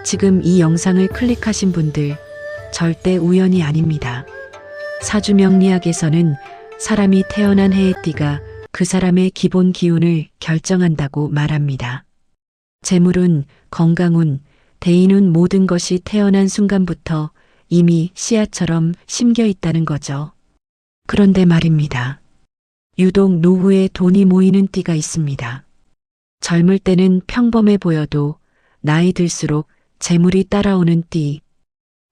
지금 이 영상을 클릭하신 분들 절대 우연이 아닙니다. 사주명리학에서는 사람이 태어난 해의 띠가 그 사람의 기본 기운을 결정한다고 말합니다. 재물운, 건강운, 대인운 모든 것이 태어난 순간부터 이미 씨앗처럼 심겨 있다는 거죠. 그런데 말입니다. 유독 노후에 돈이 모이는 띠가 있습니다. 젊을 때는 평범해 보여도 나이 들수록 재물이 따라오는 띠.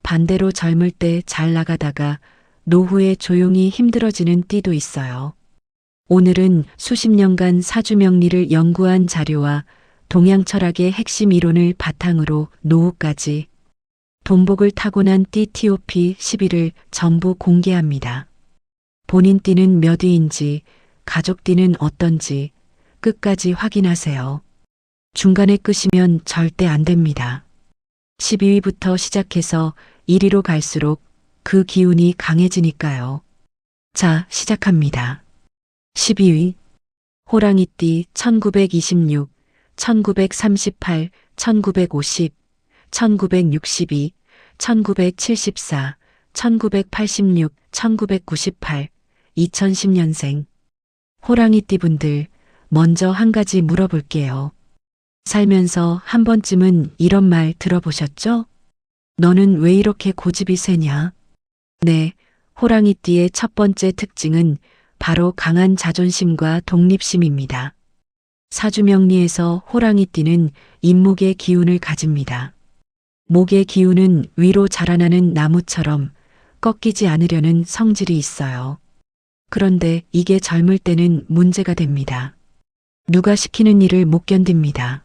반대로 젊을 때 잘 나가다가 노후에 조용히 힘들어지는 띠도 있어요. 오늘은 수십 년간 사주명리를 연구한 자료와 동양 철학의 핵심 이론을 바탕으로 노후까지 돈복을 타고난 띠 TOP 11을 전부 공개합니다. 본인 띠는 몇 위인지, 가족 띠는 어떤지 끝까지 확인하세요. 중간에 끄시면 절대 안 됩니다. 12위부터 시작해서 1위로 갈수록 그 기운이 강해지니까요. 자, 시작합니다. 12위 호랑이띠 1926, 1938, 1950, 1962, 1974, 1986, 1998, 2010년생. 호랑이띠 분들, 먼저 한 가지 물어볼게요. 살면서 한 번쯤은 이런 말 들어보셨죠? 너는 왜 이렇게 고집이 세냐? 네, 호랑이띠의 첫 번째 특징은 바로 강한 자존심과 독립심입니다. 사주명리에서 호랑이띠는 인목의 기운을 가집니다. 목의 기운은 위로 자라나는 나무처럼 꺾이지 않으려는 성질이 있어요. 그런데 이게 젊을 때는 문제가 됩니다. 누가 시키는 일을 못 견딥니다.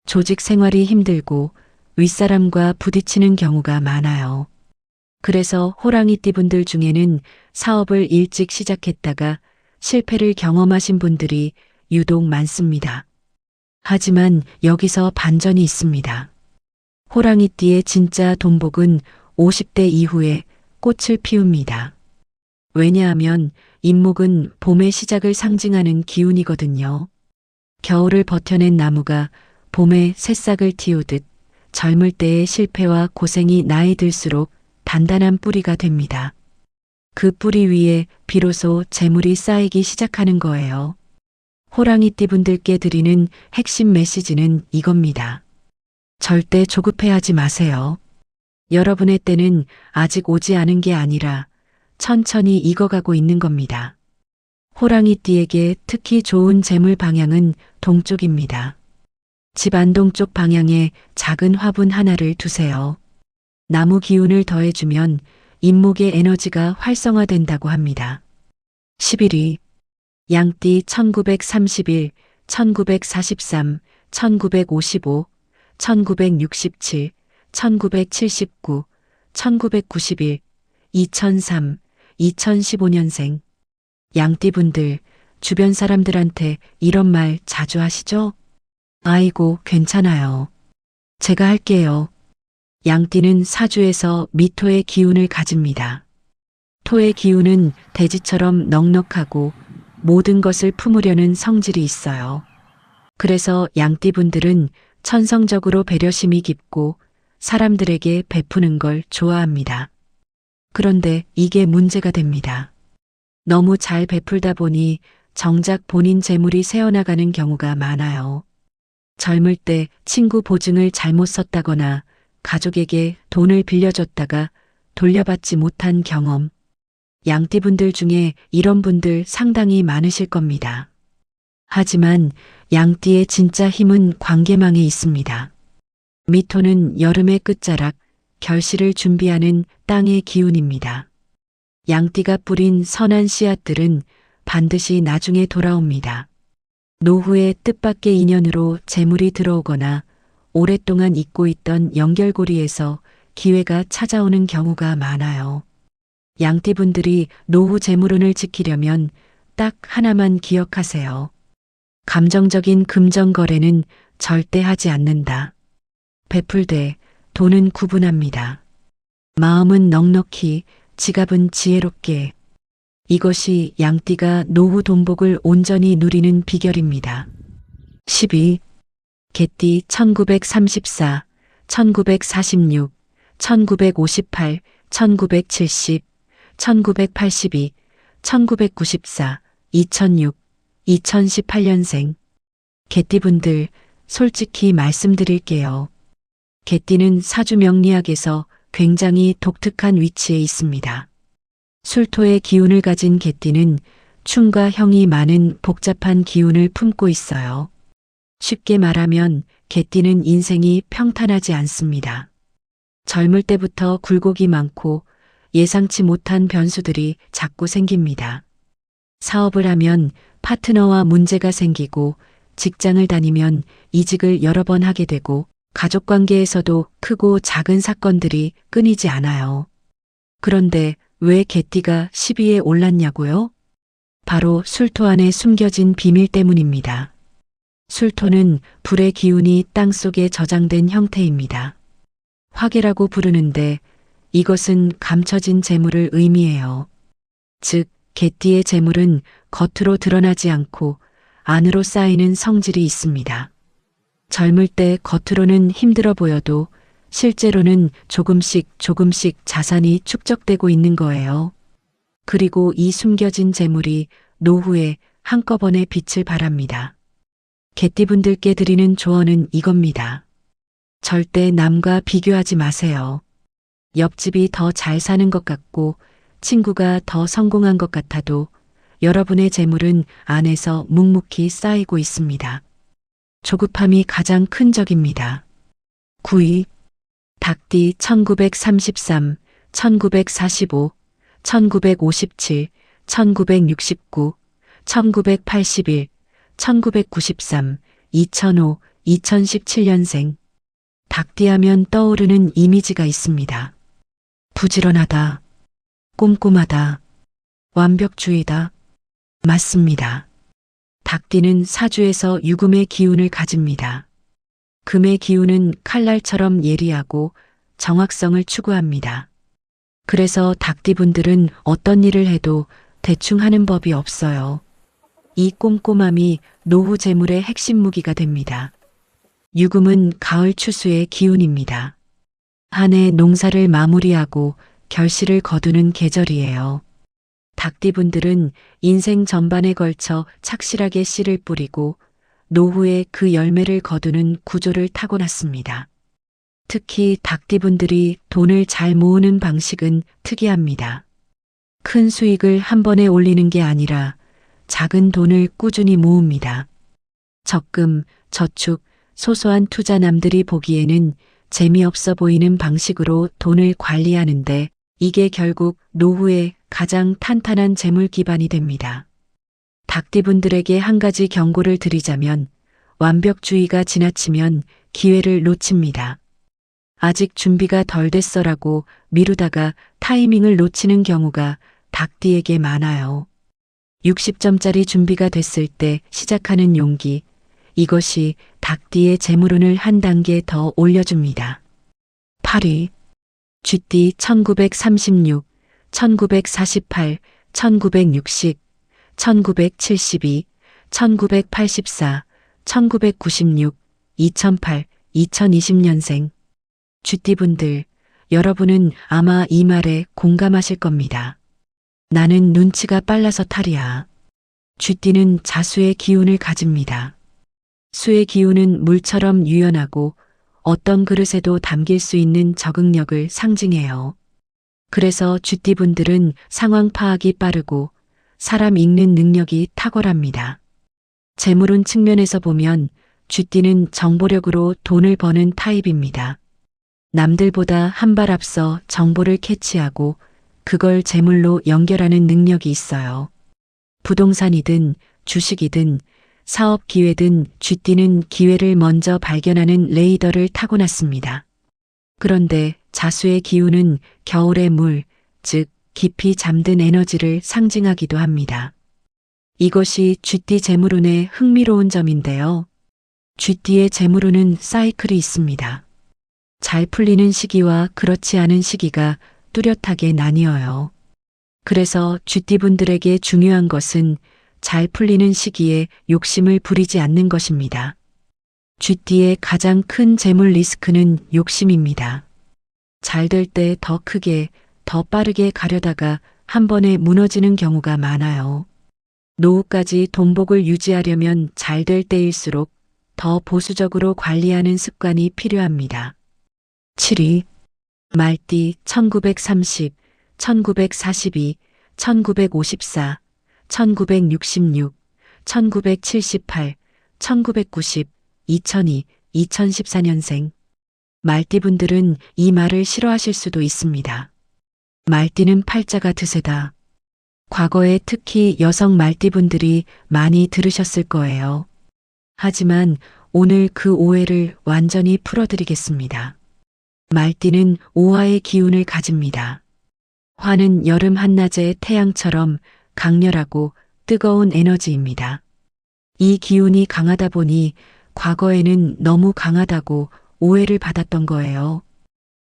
조직 생활이 힘들고 윗사람과 부딪히는 경우가 많아요. 그래서 호랑이띠 분들 중에는 사업을 일찍 시작했다가 실패를 경험하신 분들이 유독 많습니다. 하지만 여기서 반전이 있습니다. 호랑이띠의 진짜 돈복은 50대 이후에 꽃을 피웁니다. 왜냐하면 인목은 봄의 시작을 상징하는 기운이거든요. 겨울을 버텨낸 나무가 봄에 새싹을 틔우듯 젊을 때의 실패와 고생이 나이 들수록 단단한 뿌리가 됩니다. 그 뿌리 위에 비로소 재물이 쌓이기 시작하는 거예요. 호랑이띠 분들께 드리는 핵심 메시지는 이겁니다. 절대 조급해하지 마세요. 여러분의 때는 아직 오지 않은 게 아니라 천천히 익어가고 있는 겁니다. 호랑이띠에게 특히 좋은 재물 방향은 동쪽입니다. 집 안동쪽 방향에 작은 화분 하나를 두세요. 나무 기운을 더해주면 인목의 에너지가 활성화된다고 합니다. 11위 양띠 1931, 1943, 1955, 1967, 1979, 1991, 2003, 2015년생. 양띠분들, 주변 사람들한테 이런 말 자주 하시죠? 아이고, 괜찮아요. 제가 할게요. 양띠는 사주에서 미토의 기운을 가집니다. 토의 기운은 대지처럼 넉넉하고 모든 것을 품으려는 성질이 있어요. 그래서 양띠분들은 천성적으로 배려심이 깊고 사람들에게 베푸는 걸 좋아합니다. 그런데 이게 문제가 됩니다. 너무 잘 베풀다 보니 정작 본인 재물이 새어나가는 경우가 많아요. 젊을 때 친구 보증을 잘못 썼다거나 가족에게 돈을 빌려줬다가 돌려받지 못한 경험. 양띠분들 중에 이런 분들 상당히 많으실 겁니다. 하지만 양띠의 진짜 힘은 관계망에 있습니다. 미토는 여름의 끝자락, 결실을 준비하는 땅의 기운입니다. 양띠가 뿌린 선한 씨앗들은 반드시 나중에 돌아옵니다. 노후의 뜻밖의 인연으로 재물이 들어오거나 오랫동안 잊고 있던 연결고리에서 기회가 찾아오는 경우가 많아요. 양띠분들이 노후 재물운을 지키려면 딱 하나만 기억하세요. 감정적인 금전 거래는 절대 하지 않는다. 베풀되 돈은 구분합니다. 마음은 넉넉히, 지갑은 지혜롭게. 이것이 양띠가 노후 돈복을 온전히 누리는 비결입니다. 12. 개띠 1934, 1946, 1958, 1970, 1982, 1994, 2006, 2018년생. 개띠분들, 솔직히 말씀드릴게요. 개띠는 사주 명리학에서 굉장히 독특한 위치에 있습니다. 술토의 기운을 가진 개띠는 충과 형이 많은 복잡한 기운을 품고 있어요. 쉽게 말하면 개띠는 인생이 평탄하지 않습니다. 젊을 때부터 굴곡이 많고 예상치 못한 변수들이 자꾸 생깁니다. 사업을 하면 파트너와 문제가 생기고, 직장을 다니면 이직을 여러 번 하게 되고, 가족관계에서도 크고 작은 사건들이 끊이지 않아요. 그런데 왜 개띠가 10위에 올랐냐고요? 바로 술토 안에 숨겨진 비밀 때문입니다. 술토는 불의 기운이 땅속에 저장된 형태입니다. 화계라고 부르는데 이것은 감춰진 재물을 의미해요. 즉, 개띠의 재물은 겉으로 드러나지 않고 안으로 쌓이는 성질이 있습니다. 젊을 때 겉으로는 힘들어 보여도 실제로는 조금씩 자산이 축적되고 있는 거예요. 그리고 이 숨겨진 재물이 노후에 한꺼번에 빛을 발합니다. 개띠분들께 드리는 조언은 이겁니다. 절대 남과 비교하지 마세요. 옆집이 더 잘 사는 것 같고 친구가 더 성공한 것 같아도 여러분의 재물은 안에서 묵묵히 쌓이고 있습니다. 조급함이 가장 큰 적입니다. 9위. 닭띠 1933, 1945, 1957, 1969, 1981, 1993, 2005, 2017년생. 닭띠하면 떠오르는 이미지가 있습니다. 부지런하다, 꼼꼼하다, 완벽주의다. 맞습니다. 닭띠는 사주에서 유금의 기운을 가집니다. 금의 기운은 칼날처럼 예리하고 정확성을 추구합니다. 그래서 닭띠분들은 어떤 일을 해도 대충 하는 법이 없어요. 이 꼼꼼함이 노후 재물의 핵심 무기가 됩니다. 유금은 가을 추수의 기운입니다. 한 해 농사를 마무리하고 결실을 거두는 계절이에요. 닭띠분들은 인생 전반에 걸쳐 착실하게 씨를 뿌리고 노후에 그 열매를 거두는 구조를 타고났습니다. 특히 닭띠분들이 돈을 잘 모으는 방식은 특이합니다. 큰 수익을 한 번에 올리는 게 아니라 작은 돈을 꾸준히 모읍니다. 적금, 저축, 소소한 투자. 남들이 보기에는 재미없어 보이는 방식으로 돈을 관리하는데 이게 결국 노후에 가장 탄탄한 재물 기반이 됩니다. 닭띠분들에게 한 가지 경고를 드리자면 완벽주의가 지나치면 기회를 놓칩니다. 아직 준비가 덜 됐어라고 미루다가 타이밍을 놓치는 경우가 닭띠에게 많아요. 60점짜리 준비가 됐을 때 시작하는 용기, 이것이 닭띠의 재물운을 한 단계 더 올려줍니다. 8위. 쥐띠 1936, 1948, 1960, 1972, 1984, 1996, 2008, 2020년생. 쥐띠분들, 여러분은 아마 이 말에 공감하실 겁니다. 나는 눈치가 빨라서 탈이야. 쥐띠는 자수의 기운을 가집니다. 수의 기운은 물처럼 유연하고 어떤 그릇에도 담길 수 있는 적응력을 상징해요. 그래서 쥐띠분들은 상황 파악이 빠르고 사람 읽는 능력이 탁월합니다. 재물운 측면에서 보면 쥐띠는 정보력으로 돈을 버는 타입입니다. 남들보다 한 발 앞서 정보를 캐치하고 그걸 재물로 연결하는 능력이 있어요. 부동산이든 주식이든 사업 기회든 쥐띠는 기회를 먼저 발견하는 레이더를 타고났습니다. 그런데 자수의 기운은 겨울의 물, 즉 깊이 잠든 에너지를 상징하기도 합니다. 이것이 쥐띠 재물운의 흥미로운 점인데요. 쥐띠의 재물운은 사이클이 있습니다. 잘 풀리는 시기와 그렇지 않은 시기가 뚜렷하게 나뉘어요. 그래서 쥐띠분들에게 중요한 것은 잘 풀리는 시기에 욕심을 부리지 않는 것입니다. 쥐띠의 가장 큰 재물 리스크는 욕심입니다. 잘 될 때 더 크게, 더 빠르게 가려다가 한 번에 무너지는 경우가 많아요. 노후까지 돈복을 유지하려면 잘 될 때일수록 더 보수적으로 관리하는 습관이 필요합니다. 7위 말띠 1930, 1942, 1954, 1966, 1978, 1990, 2002, 2014년생. 말띠분들은 이 말을 싫어하실 수도 있습니다. 말띠는 팔자가 드세다. 과거에 특히 여성 말띠분들이 많이 들으셨을 거예요. 하지만 오늘 그 오해를 완전히 풀어드리겠습니다. 말띠는 오화의 기운을 가집니다. 화는 여름 한낮의 태양처럼 강렬하고 뜨거운 에너지입니다. 이 기운이 강하다 보니 과거에는 너무 강하다고 오해를 받았던 거예요.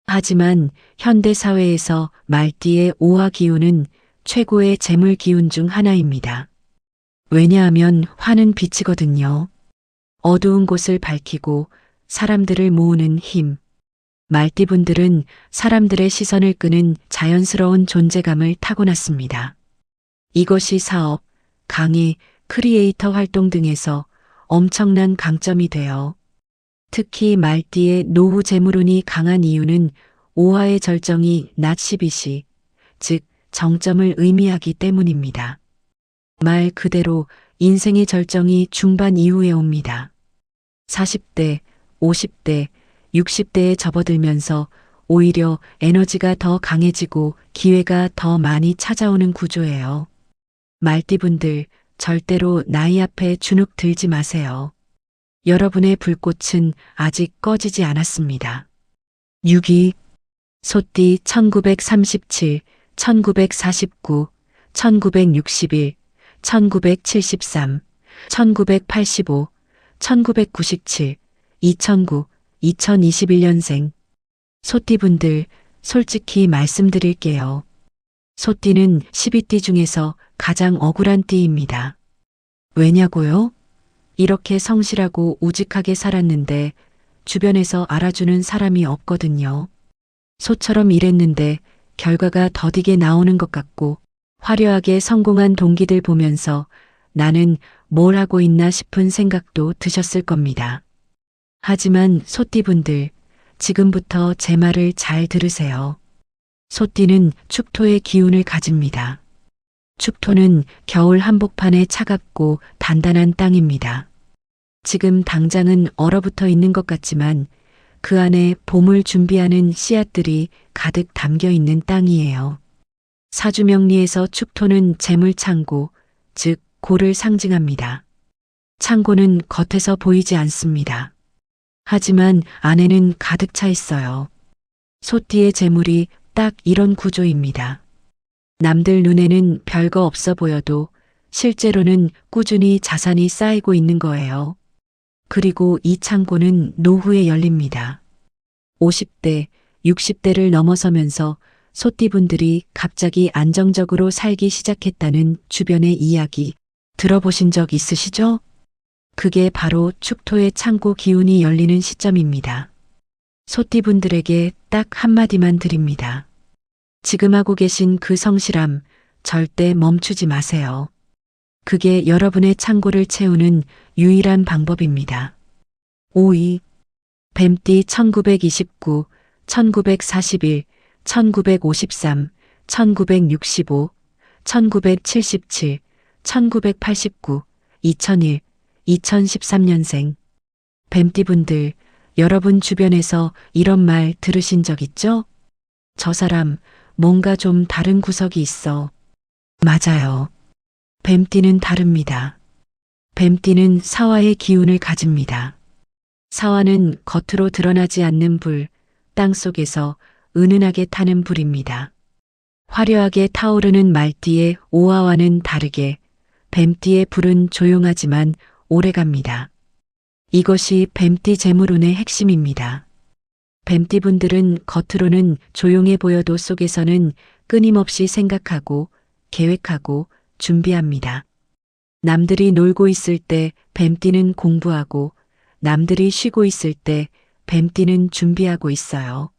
하지만 현대 사회에서 말띠의 오화 기운은 최고의 재물 기운 중 하나입니다. 왜냐하면 화는 빛이거든요. 어두운 곳을 밝히고 사람들을 모으는 힘. 말띠분들은 사람들의 시선을 끄는 자연스러운 존재감을 타고났습니다. 이것이 사업, 강의, 크리에이터 활동 등에서 엄청난 강점이 되어 특히 말띠의 노후 재물운이 강한 이유는 오화의 절정이 낮 12시, 즉 정점을 의미하기 때문입니다. 말 그대로 인생의 절정이 중반 이후에 옵니다. 40대, 50대, 60대에 접어들면서 오히려 에너지가 더 강해지고 기회가 더 많이 찾아오는 구조예요. 말띠분들 절대로 나이 앞에 주눅 들지 마세요. 여러분의 불꽃은 아직 꺼지지 않았습니다. 6위 소띠 1937, 1949, 1961, 1973, 1985, 1997, 2009, 2021년생. 소띠분들 솔직히 말씀드릴게요. 소띠는 12띠 중에서 가장 억울한 띠입니다. 왜냐고요? 이렇게 성실하고 우직하게 살았는데 주변에서 알아주는 사람이 없거든요. 소처럼 일했는데 결과가 더디게 나오는 것 같고 화려하게 성공한 동기들 보면서 나는 뭘 하고 있나 싶은 생각도 드셨을 겁니다. 하지만 소띠분들, 지금부터 제 말을 잘 들으세요. 소띠는 축토의 기운을 가집니다. 축토는 겨울 한복판의 차갑고 단단한 땅입니다. 지금 당장은 얼어붙어 있는 것 같지만 그 안에 봄을 준비하는 씨앗들이 가득 담겨 있는 땅이에요. 사주명리에서 축토는 재물창고, 즉 고를 상징합니다. 창고는 겉에서 보이지 않습니다. 하지만 안에는 가득 차 있어요. 소띠의 재물이 딱 이런 구조입니다. 남들 눈에는 별거 없어 보여도 실제로는 꾸준히 자산이 쌓이고 있는 거예요. 그리고 이 창고는 노후에 열립니다. 50대, 60대를 넘어서면서 소띠분들이 갑자기 안정적으로 살기 시작했다는 주변의 이야기 들어보신 적 있으시죠? 그게 바로 축토의 창고 기운이 열리는 시점입니다. 소띠분들에게 딱 한마디만 드립니다. 지금 하고 계신 그 성실함 절대 멈추지 마세요. 그게 여러분의 창고를 채우는 유일한 방법입니다. 5위 뱀띠 1929, 1941, 1953, 1965, 1977, 1989, 2001, 2013년생. 뱀띠분들, 여러분 주변에서 이런 말 들으신 적 있죠? 저 사람 뭔가 좀 다른 구석이 있어. 맞아요. 뱀띠는 다릅니다. 뱀띠는 사화의 기운을 가집니다. 사화는 겉으로 드러나지 않는 불, 땅 속에서 은은하게 타는 불입니다. 화려하게 타오르는 말띠의 오화와는 다르게 뱀띠의 불은 조용하지만 오래갑니다. 이것이 뱀띠 재물운의 핵심입니다. 뱀띠분들은 겉으로는 조용해 보여도 속에서는 끊임없이 생각하고 계획하고 준비합니다. 남들이 놀고 있을 때 뱀띠는 공부하고 남들이 쉬고 있을 때 뱀띠는 준비하고 있어요.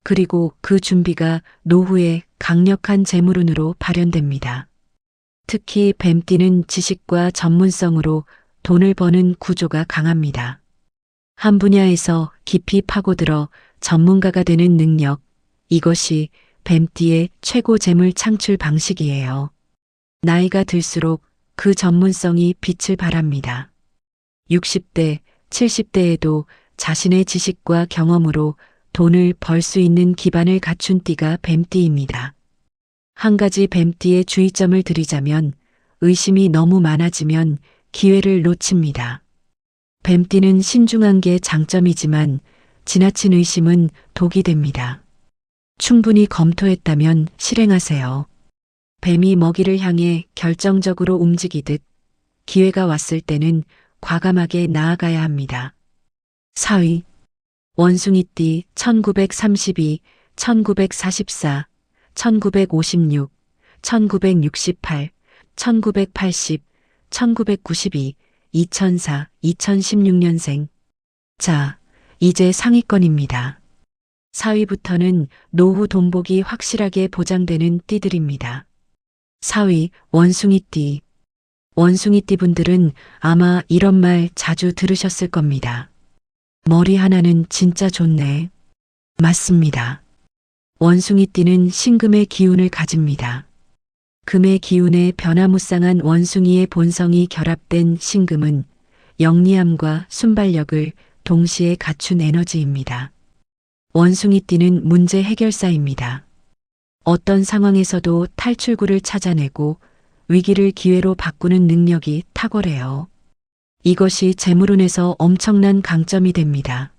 그리고 그 준비가 노후에 강력한 재물운으로 발현됩니다. 특히 뱀띠는 지식과 전문성으로 돈을 버는 구조가 강합니다. 한 분야에서 깊이 파고들어 전문가가 되는 능력, 이것이 뱀띠의 최고 재물 창출 방식이에요. 나이가 들수록 그 전문성이 빛을 발합니다. 60대, 70대에도 자신의 지식과 경험으로 돈을 벌 수 있는 기반을 갖춘 띠가 뱀띠입니다. 한 가지 뱀띠의 주의점을 드리자면 의심이 너무 많아지면 기회를 놓칩니다. 뱀띠는 신중한 게 장점이지만 지나친 의심은 독이 됩니다. 충분히 검토했다면 실행하세요. 뱀이 먹이를 향해 결정적으로 움직이듯 기회가 왔을 때는 과감하게 나아가야 합니다. 4위 원숭이띠 1932, 1944, 1956, 1968, 1980, 1992, 2004, 2016년생. 자, 이제 상위권입니다. 4위부터는 노후 돈복이 확실하게 보장되는 띠들입니다. 4위 원숭이띠. 원숭이띠 분들은 아마 이런 말 자주 들으셨을 겁니다. 머리 하나는 진짜 좋네. 맞습니다. 원숭이띠는 신금의 기운을 가집니다. 금의 기운에 변화무쌍한 원숭이의 본성이 결합된 신금은 영리함과 순발력을 동시에 갖춘 에너지입니다. 원숭이띠는 문제 해결사입니다. 어떤 상황에서도 탈출구를 찾아내고 위기를 기회로 바꾸는 능력이 탁월해요. 이것이 재물운에서 엄청난 강점이 됩니다.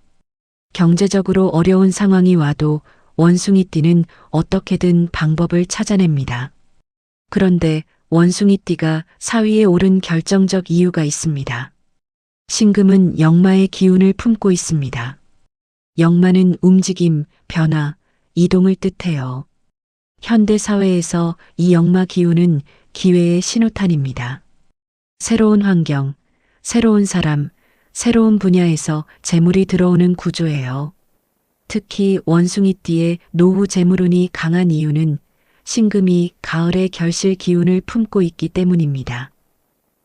경제적으로 어려운 상황이 와도 원숭이띠는 어떻게든 방법을 찾아냅니다. 그런데 원숭이띠가 4위에 오른 결정적 이유가 있습니다. 신금은 역마의 기운을 품고 있습니다. 역마는 움직임, 변화, 이동을 뜻해요. 현대 사회에서 이 역마 기운은 기회의 신호탄입니다. 새로운 환경, 새로운 사람, 새로운 분야에서 재물이 들어오는 구조예요. 특히 원숭이띠의 노후 재물운이 강한 이유는 신금이 가을의 결실 기운을 품고 있기 때문입니다.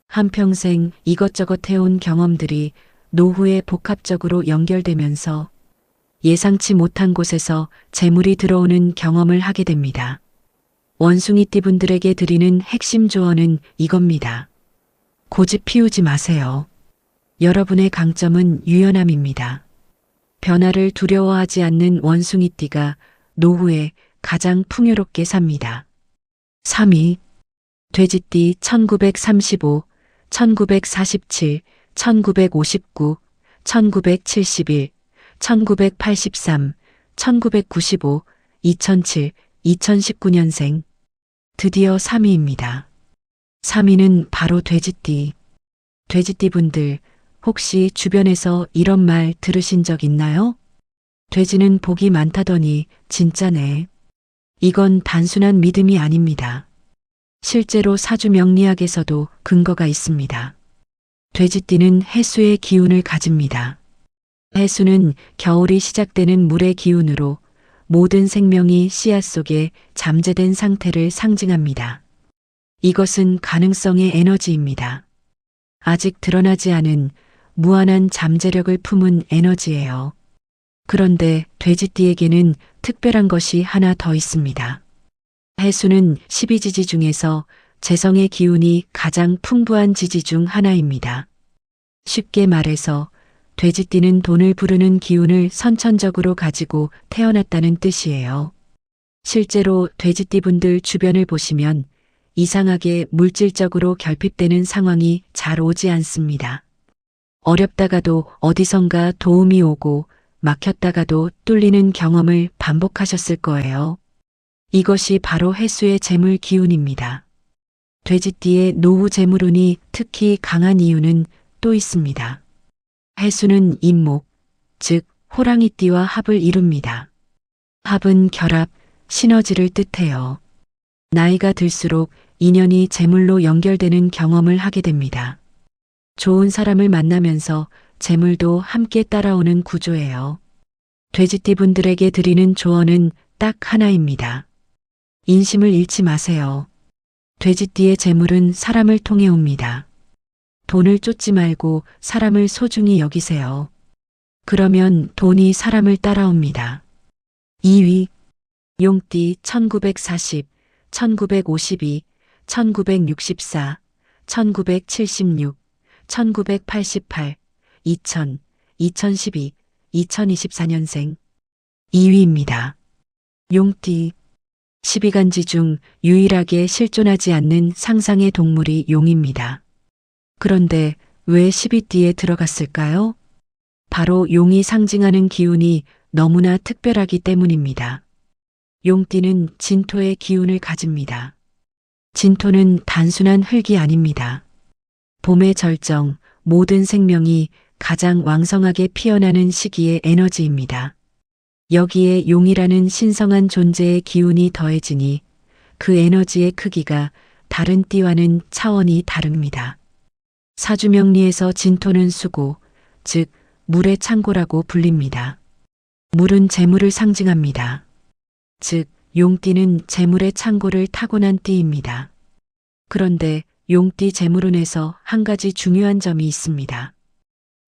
한평생 이것저것 해온 경험들이 노후에 복합적으로 연결되면서 예상치 못한 곳에서 재물이 들어오는 경험을 하게 됩니다. 원숭이띠 분들에게 드리는 핵심 조언은 이겁니다. 고집 피우지 마세요. 여러분의 강점은 유연함입니다. 변화를 두려워하지 않는 원숭이띠가 노후에 가장 풍요롭게 삽니다. 3위 돼지띠 1935, 1947, 1959, 1971, 1983, 1995, 2007, 2019년생. 드디어 3위입니다. 3위는 바로 돼지띠. 돼지띠 분들, 혹시 주변에서 이런 말 들으신 적 있나요? 돼지는 복이 많다더니 진짜네. 이건 단순한 믿음이 아닙니다. 실제로 사주 명리학에서도 근거가 있습니다. 돼지띠는 해수의 기운을 가집니다. 해수는 겨울이 시작되는 물의 기운으로 모든 생명이 씨앗 속에 잠재된 상태를 상징합니다. 이것은 가능성의 에너지입니다. 아직 드러나지 않은 무한한 잠재력을 품은 에너지예요. 그런데 돼지띠에게는 특별한 것이 하나 더 있습니다. 해수는 12지지 중에서 재성의 기운이 가장 풍부한 지지 중 하나입니다. 쉽게 말해서 돼지띠는 돈을 부르는 기운을 선천적으로 가지고 태어났다는 뜻이에요. 실제로 돼지띠 분들 주변을 보시면 이상하게 물질적으로 결핍되는 상황이 잘 오지 않습니다. 어렵다가도 어디선가 도움이 오고 막혔다가도 뚫리는 경험을 반복하셨을 거예요. 이것이 바로 해수의 재물 기운입니다. 돼지띠의 노후 재물운이 특히 강한 이유는 또 있습니다. 해수는 임목, 즉 호랑이띠와 합을 이룹니다. 합은 결합, 시너지를 뜻해요. 나이가 들수록 인연이 재물로 연결되는 경험을 하게 됩니다. 좋은 사람을 만나면서 재물도 함께 따라오는 구조예요. 돼지띠 분들에게 드리는 조언은 딱 하나입니다. 인심을 잃지 마세요. 돼지띠의 재물은 사람을 통해 옵니다. 돈을 쫓지 말고 사람을 소중히 여기세요. 그러면 돈이 사람을 따라옵니다. 2위 용띠 1940, 1952, 1964, 1976, 1988, 2000, 2012, 2024년생 2위입니다. 용띠 12간지 중 유일하게 실존하지 않는 상상의 동물이 용입니다. 그런데 왜 12띠에 들어갔을까요? 바로 용이 상징하는 기운이 너무나 특별하기 때문입니다. 용띠는 진토의 기운을 가집니다. 진토는 단순한 흙이 아닙니다. 봄의 절정, 모든 생명이 가장 왕성하게 피어나는 시기의 에너지입니다. 여기에 용이라는 신성한 존재의 기운이 더해지니 그 에너지의 크기가 다른 띠와는 차원이 다릅니다. 사주명리에서 진토는 수고, 즉 물의 창고라고 불립니다. 물은 재물을 상징합니다. 즉 용띠는 재물의 창고를 타고난 띠입니다. 그런데 용띠 재물운에서 한 가지 중요한 점이 있습니다.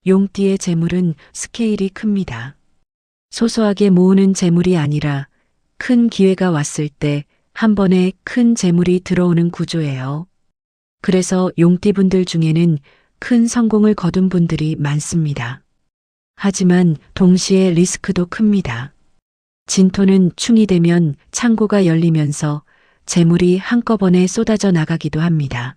용띠의 재물은 스케일이 큽니다. 소소하게 모으는 재물이 아니라 큰 기회가 왔을 때 한 번에 큰 재물이 들어오는 구조예요. 그래서 용띠분들 중에는 큰 성공을 거둔 분들이 많습니다. 하지만 동시에 리스크도 큽니다. 진토는 충이 되면 창고가 열리면서 재물이 한꺼번에 쏟아져 나가기도 합니다.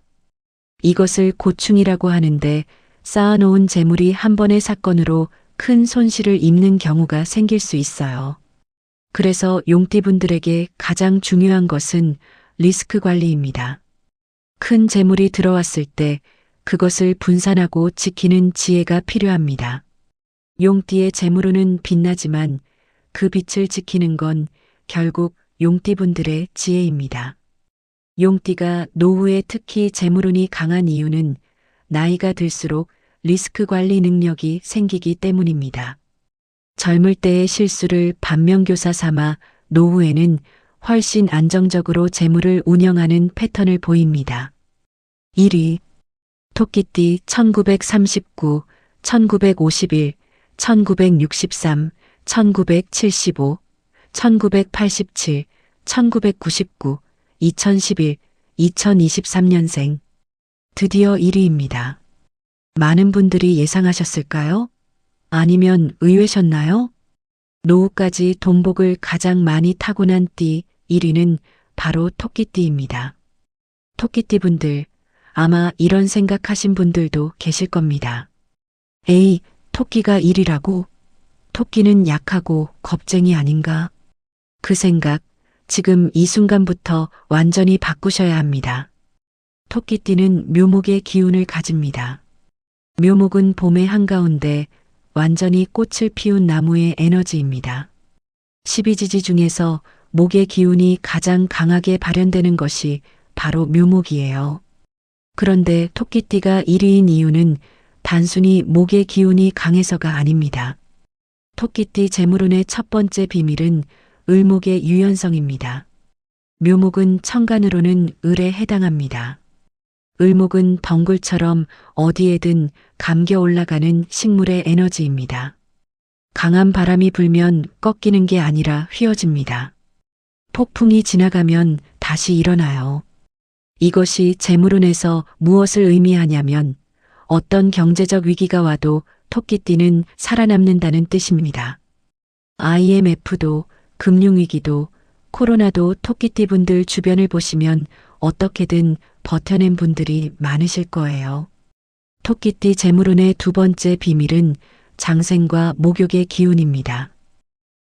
이것을 고충이라고 하는데 쌓아놓은 재물이 한 번의 사건으로 큰 손실을 입는 경우가 생길 수 있어요. 그래서 용띠분들에게 가장 중요한 것은 리스크 관리입니다. 큰 재물이 들어왔을 때 그것을 분산하고 지키는 지혜가 필요합니다. 용띠의 재물운은 빛나지만 그 빛을 지키는 건 결국 용띠분들의 지혜입니다. 용띠가 노후에 특히 재물운이 강한 이유는 나이가 들수록 리스크 관리 능력이 생기기 때문입니다. 젊을 때의 실수를 반면교사 삼아 노후에는 훨씬 안정적으로 재물을 운영하는 패턴을 보입니다. 1위 토끼띠 1939, 1951, 1963, 1975, 1987, 1999, 2011, 2023년생 드디어 1위입니다. 많은 분들이 예상하셨을까요? 아니면 의외셨나요? 노후까지 돈복을 가장 많이 타고난 띠 1위는 바로 토끼띠입니다. 토끼띠 분들, 아마 이런 생각하신 분들도 계실 겁니다. 에이, 토끼가 1위라고? 토끼는 약하고 겁쟁이 아닌가? 그 생각, 지금 이 순간부터 완전히 바꾸셔야 합니다. 토끼띠는 묘목의 기운을 가집니다. 묘목은 봄의 한가운데 완전히 꽃을 피운 나무의 에너지입니다. 12지지 중에서 목의 기운이 가장 강하게 발현되는 것이 바로 묘목이에요. 그런데 토끼띠가 1위인 이유는 단순히 목의 기운이 강해서가 아닙니다. 토끼띠 재물운의 첫 번째 비밀은 을목의 유연성입니다. 묘목은 천간으로는 을에 해당합니다. 을목은 덩굴처럼 어디에든 감겨 올라가는 식물의 에너지입니다. 강한 바람이 불면 꺾이는 게 아니라 휘어집니다. 폭풍이 지나가면 다시 일어나요. 이것이 재물운에서 무엇을 의미하냐면 어떤 경제적 위기가 와도 토끼띠는 살아남는다는 뜻입니다. IMF도 금융위기도 코로나도 토끼띠 분들 주변을 보시면 어떻게든 버텨낸 분들이 많으실 거예요. 토끼띠 재물운의 두 번째 비밀은 장생과 목욕의 기운입니다.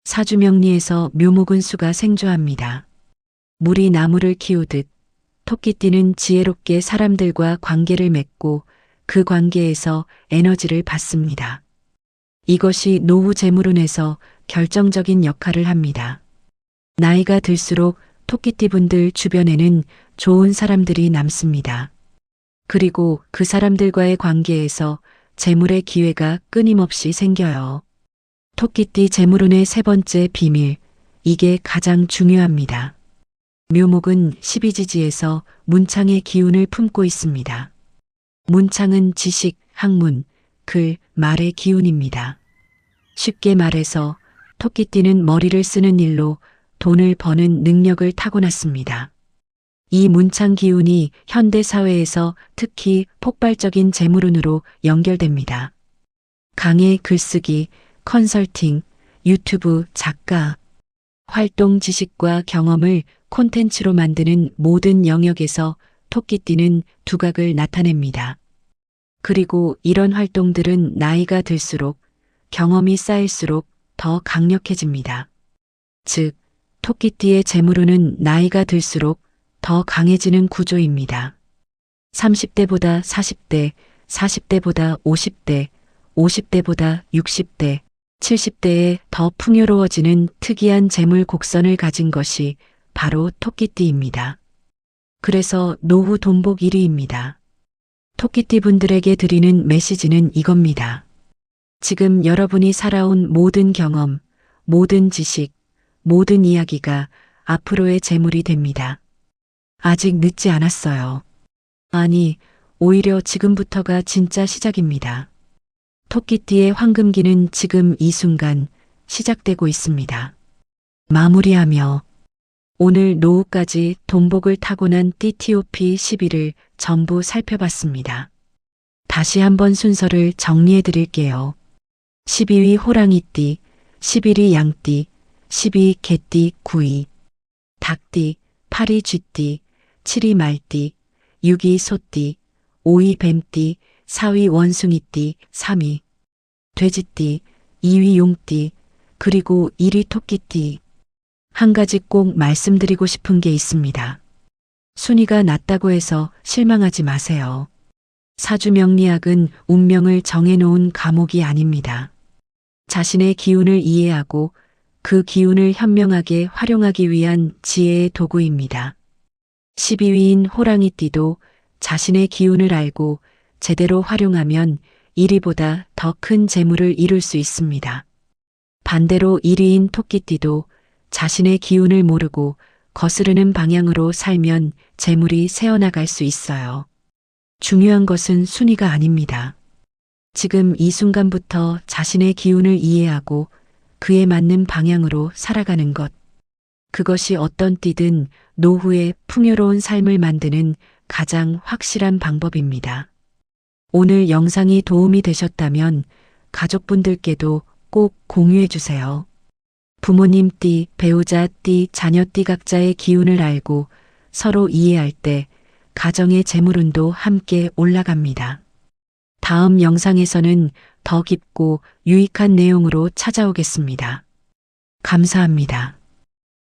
사주명리에서 묘목은 수가 생조합니다. 물이 나무를 키우듯 토끼띠는 지혜롭게 사람들과 관계를 맺고 그 관계에서 에너지를 받습니다. 이것이 노후 재물운에서 결정적인 역할을 합니다. 나이가 들수록 토끼띠 분들 주변에는 좋은 사람들이 남습니다. 그리고 그 사람들과의 관계에서 재물의 기회가 끊임없이 생겨요. 토끼띠 재물운의 세 번째 비밀, 이게 가장 중요합니다. 묘목은 12지지에서 문창의 기운을 품고 있습니다. 문창은 지식, 학문, 글, 말의 기운입니다. 쉽게 말해서 토끼띠는 머리를 쓰는 일로 돈을 버는 능력을 타고났습니다. 이 문창 기운이 현대 사회에서 특히 폭발적인 재물운으로 연결됩니다. 강의 글쓰기, 컨설팅, 유튜브, 작가, 활동 지식과 경험을 콘텐츠로 만드는 모든 영역에서 토끼띠는 두각을 나타냅니다. 그리고 이런 활동들은 나이가 들수록 경험이 쌓일수록 더 강력해집니다. 즉, 토끼띠의 재물운은 나이가 들수록 더 강해지는 구조입니다. 30대보다 40대, 40대보다 50대, 50대보다 60대, 70대에 더 풍요로워지는 특이한 재물 곡선을 가진 것이 바로 토끼띠입니다. 그래서 노후 돈복 1위입니다. 토끼띠 분들에게 드리는 메시지는 이겁니다. 지금 여러분이 살아온 모든 경험, 모든 지식, 모든 이야기가 앞으로의 재물이 됩니다. 아직 늦지 않았어요. 아니, 오히려 지금부터가 진짜 시작입니다. 토끼띠의 황금기는 지금 이 순간 시작되고 있습니다. 마무리하며 오늘 노후까지 돈복을 타고난 띠TOP 11을 전부 살펴봤습니다. 다시 한번 순서를 정리해 드릴게요. 12위 호랑이띠, 11위 양띠, 12위 개띠 9위, 닭띠, 8위 쥐띠, 7위 말띠, 6위 소띠, 5위 뱀띠, 4위 원숭이띠, 3위 돼지띠, 2위 용띠, 그리고 1위 토끼띠. 한 가지 꼭 말씀드리고 싶은 게 있습니다. 순위가 낮다고 해서 실망하지 마세요. 사주명리학은 운명을 정해놓은 감옥이 아닙니다. 자신의 기운을 이해하고 그 기운을 현명하게 활용하기 위한 지혜의 도구입니다. 12위인 호랑이띠도 자신의 기운을 알고 제대로 활용하면 1위보다 더 큰 재물을 이룰 수 있습니다. 반대로 1위인 토끼띠도 자신의 기운을 모르고 거스르는 방향으로 살면 재물이 새어나갈 수 있어요. 중요한 것은 순위가 아닙니다. 지금 이 순간부터 자신의 기운을 이해하고 그에 맞는 방향으로 살아가는 것. 그것이 어떤 띠든 노후에 풍요로운 삶을 만드는 가장 확실한 방법입니다. 오늘 영상이 도움이 되셨다면 가족분들께도 꼭 공유해 주세요. 부모님 띠, 배우자 띠, 자녀 띠 각자의 기운을 알고 서로 이해할 때 가정의 재물운도 함께 올라갑니다. 다음 영상에서는 더 깊고 유익한 내용으로 찾아오겠습니다. 감사합니다.